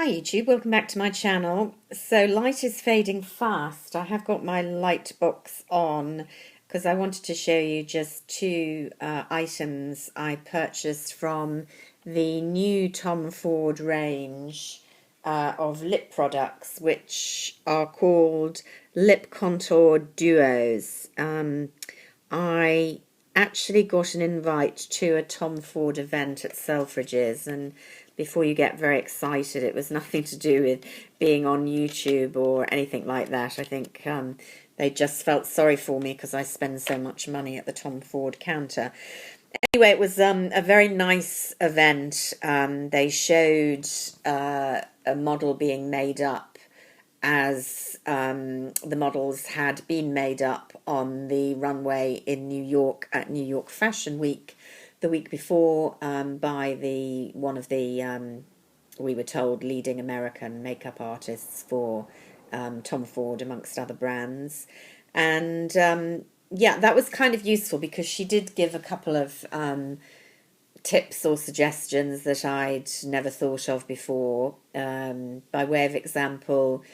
Hi YouTube, welcome back to my channel. So light is fading fast. I have got my light box on because I wanted to show you just two items I purchased from the new Tom Ford range of lip products, which are called Lip Contour Duos. I actually got an invite to a Tom Ford event at Selfridges, and before you get very excited, it was nothing to do with being on YouTube or anything like that. I think they just felt sorry for me because I spend so much money at the Tom Ford counter. Anyway, it was a very nice event. They showed a model being made up as the models had been made up on the runway in New York at New York Fashion Week the week before by one of the we were told leading American makeup artists for Tom Ford amongst other brands. And yeah, that was kind of useful because she did give a couple of tips or suggestions that I'd never thought of before. By way of example,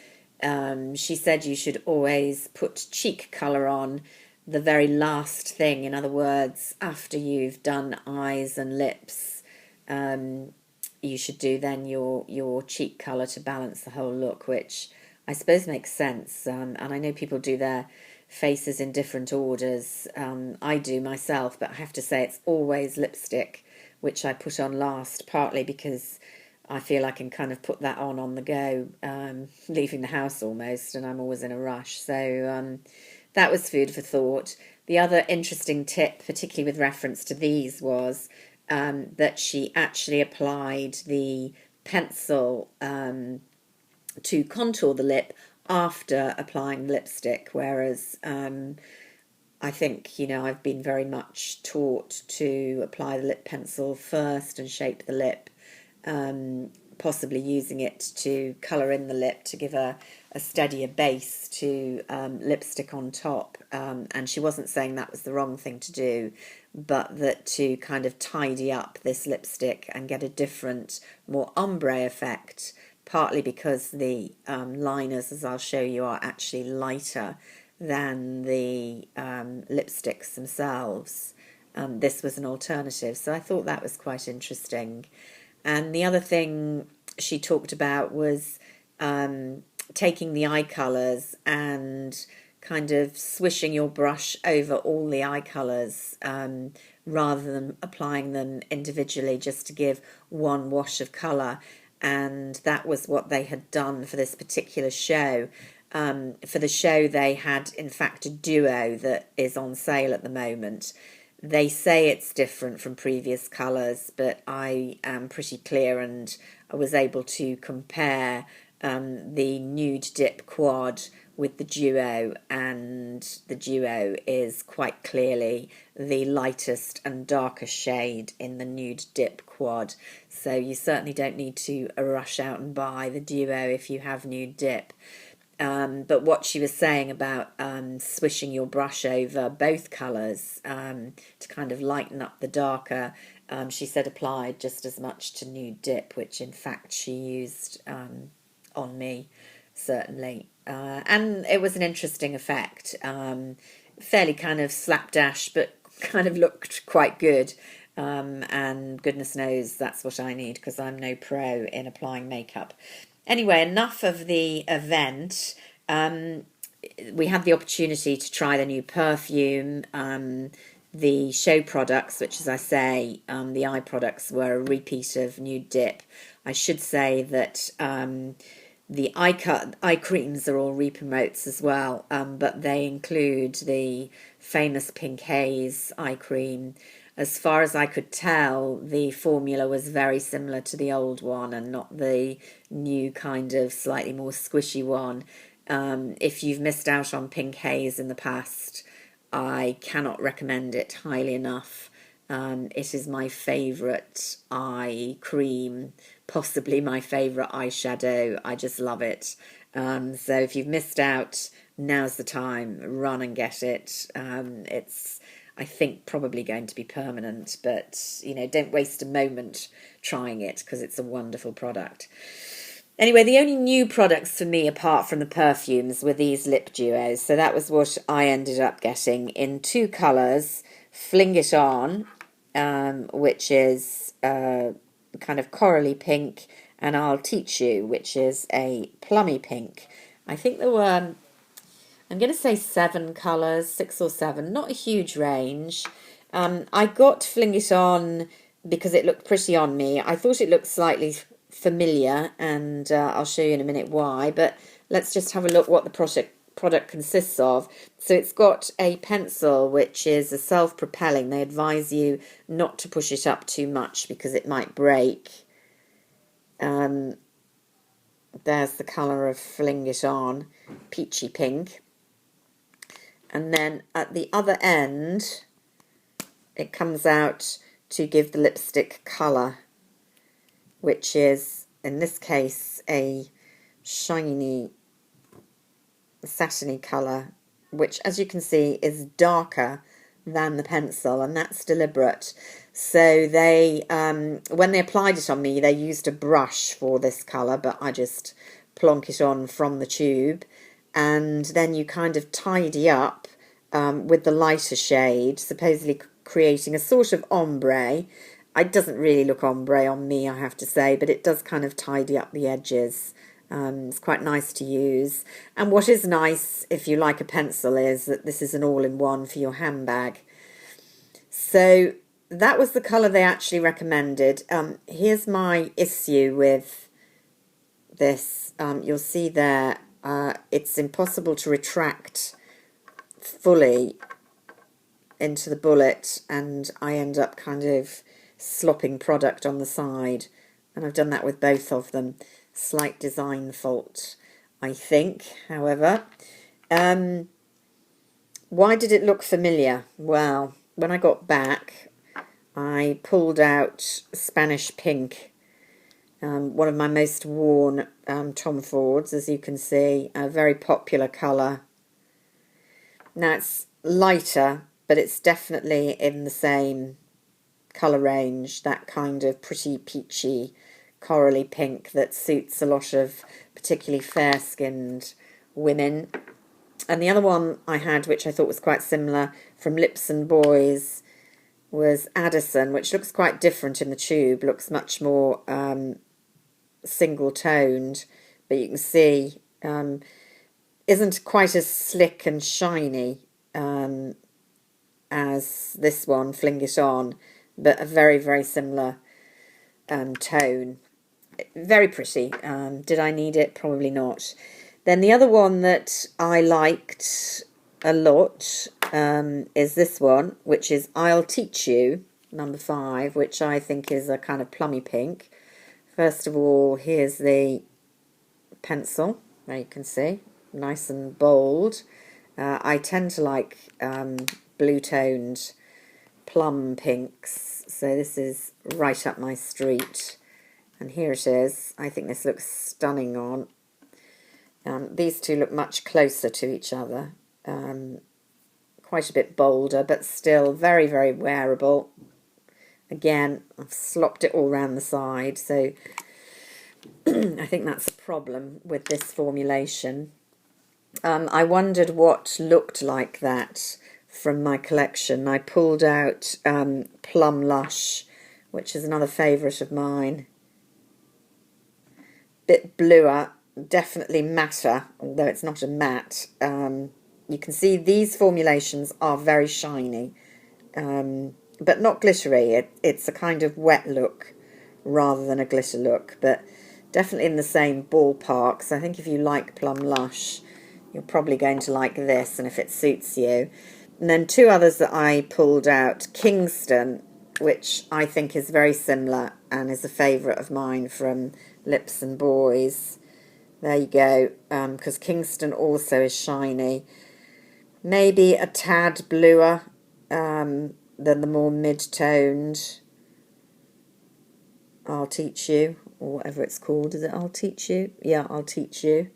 she said you should always put cheek colour on the very last thing. In other words, after you've done eyes and lips, you should do then your cheek colour to balance the whole look, which I suppose makes sense. And I know people do their faces in different orders. I do myself, but I have to say it's always lipstick, which I put on last, partly because I feel I can kind of put that on the go, leaving the house almost, and I'm always in a rush. So that was food for thought. The other interesting tip, particularly with reference to these, was that she actually applied the pencil to contour the lip after applying lipstick, whereas I think, I've been very much taught to apply the lip pencil first and shape the lip, possibly using it to colour in the lip to give a steadier base to lipstick on top. And she wasn't saying that was the wrong thing to do, but that to kind of tidy up this lipstick and get a different, more ombre effect, partly because the liners, as I'll show you, are actually lighter than the lipsticks themselves. This was an alternative, so I thought that was quite interesting. And the other thing she talked about was taking the eye colours and kind of swishing your brush over all the eye colours rather than applying them individually just to give one wash of colour. And that was what they had done for this particular show. For the show, they had, in fact, a duo that is on sale at the moment. They say it's different from previous colours, but I am pretty clear, and I was able to compare the Nude Dip Quad with the duo, and the duo is quite clearly the lightest and darkest shade in the Nude Dip Quad. So you certainly don't need to rush out and buy the duo if you have Nude Dip. But what she was saying about swishing your brush over both colours to kind of lighten up the darker, she said applied just as much to Nude Dip, which in fact she used on me, certainly. And it was an interesting effect, fairly kind of slapdash, but kind of looked quite good. And goodness knows that's what I need because I'm no pro in applying makeup. Anyway, enough of the event. We had the opportunity to try the new perfume, the show products, which, as I say, the eye products were a repeat of Nude Dip. I should say that the eye creams are all re-promotes as well, but they include the famous Pink Haze eye cream. As far as I could tell, the formula was very similar to the old one and not the new kind of slightly more squishy one. If you've missed out on Pink Haze in the past, I cannot recommend it highly enough. It is my favourite eye cream, possibly my favourite eyeshadow. I just love it. So if you've missed out, now's the time. Run and get it. It's, I think, probably going to be permanent, but don't waste a moment trying it because it's a wonderful product. Anyway, the only new products for me, apart from the perfumes, were these lip duos. So that was what I ended up getting in two colours. Fling It On, which is kind of corally pink, and I'll Teach You, which is a plummy pink. I think there were, I'm going to say 7 colours, 6 or 7, not a huge range. I got Fling It On because it looked pretty on me. I thought it looked slightly familiar, and I'll show you in a minute why, but let's just have a look what the product consists of. So it's got a pencil which is a self-propelling. They advise you not to push it up too much because it might break. There's the colour of Fling It On, peachy pink. And then at the other end, it comes out to give the lipstick colour, which is, in this case, a shiny, satiny colour, which, as you can see, is darker than the pencil, and that's deliberate. So they, when they applied it on me, they used a brush for this colour, but I just plonk it on from the tube, and then you kind of tidy up with the lighter shade, supposedly creating a sort of ombre. It doesn't really look ombre on me, I have to say, but it does kind of tidy up the edges. It's quite nice to use. And what is nice, if you like a pencil, is that this is an all-in-one for your handbag. So that was the colour they actually recommended. Here's my issue with this. You'll see there, it's impossible to retract fully into the bullet, and I end up kind of slopping product on the side, and I've done that with both of them. Slight design fault, I think. However, why did it look familiar? Well, when I got back, I pulled out Spanish Pink, one of my most worn Tom Fords, as you can see, a very popular colour. Now it's lighter, but it's definitely in the same colour range, that kind of pretty peachy, corally pink that suits a lot of particularly fair-skinned women. And the other one I had, which I thought was quite similar, from Lips and Boys, was Addison, which looks quite different in the tube, looks much more single-toned, but you can see isn't quite as slick and shiny as this one, Fling It On, but a very, very similar tone. Very pretty. Did I need it? Probably not. Then the other one that I liked a lot is this one, which is I'll Teach You, number 5, which I think is a kind of plummy pink. First of all, here's the pencil. There you can see, nice and bold. I tend to like blue-toned plum pinks, so this is right up my street. And here it is. I think this looks stunning on. These two look much closer to each other. Quite a bit bolder, but still very, very wearable. Again, I've slopped it all around the side, so I think that's a problem with this formulation. I wondered what looked like that from my collection. I pulled out Plum Lush, which is another favourite of mine. Bit bluer, definitely matter, although it's not a matte. You can see these formulations are very shiny, but not glittery. It's a kind of wet look rather than a glitter look, but definitely in the same ballpark. So I think if you like Plum Lush, you're probably going to like this, and if it suits you. And then two others that I pulled out, Kingston, which I think is very similar and is a favourite of mine from Lips and Boys. There you go, because Kingston also is shiny. Maybe a tad bluer than the more mid-toned I'll Teach You, or whatever it's called. Is it I'll Teach You? Yeah, I'll Teach You.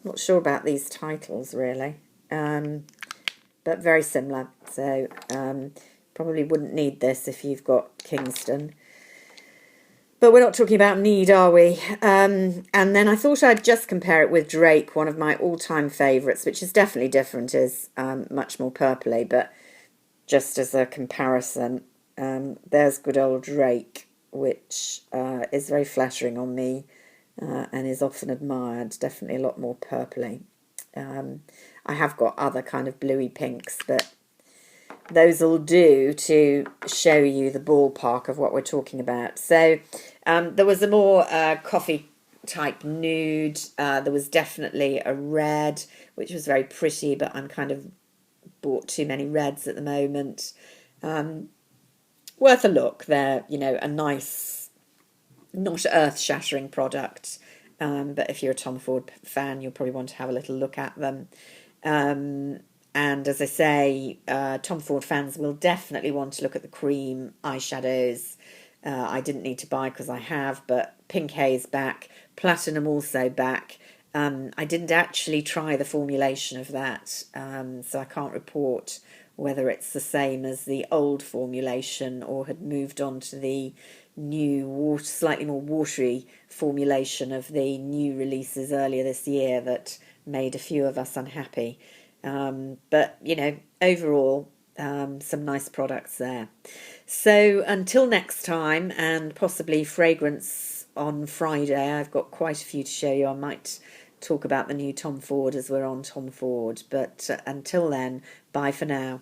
Not sure about these titles, really, but very similar. So probably wouldn't need this if you've got Kingston. But we're not talking about need, are we? And then I thought I'd just compare it with Drake, one of my all-time favourites, which is definitely different, is much more purpley, but just as a comparison, there's good old Drake, which is very flattering on me and is often admired, definitely a lot more purpley. I have got other kind of bluey pinks, but those will do to show you the ballpark of what we're talking about. So there was a more coffee type nude. There was definitely a red, which was very pretty, but I'm kind of bought too many reds at the moment. Worth a look. They're, a nice, not earth-shattering product. But if you're a Tom Ford fan, you'll probably want to have a little look at them. And as I say, Tom Ford fans will definitely want to look at the cream eyeshadows. I didn't need to buy because I have, but Pink Haze back, Platinum also back. I didn't actually try the formulation of that, so I can't report whether it's the same as the old formulation or had moved on to the new, slightly more watery formulation of the new releases earlier this year that made a few of us unhappy. But, overall, some nice products there. So until next time, and possibly fragrance on Friday, I've got quite a few to show you. I might talk about the new Tom Ford as we're on Tom Ford. But until then, bye for now.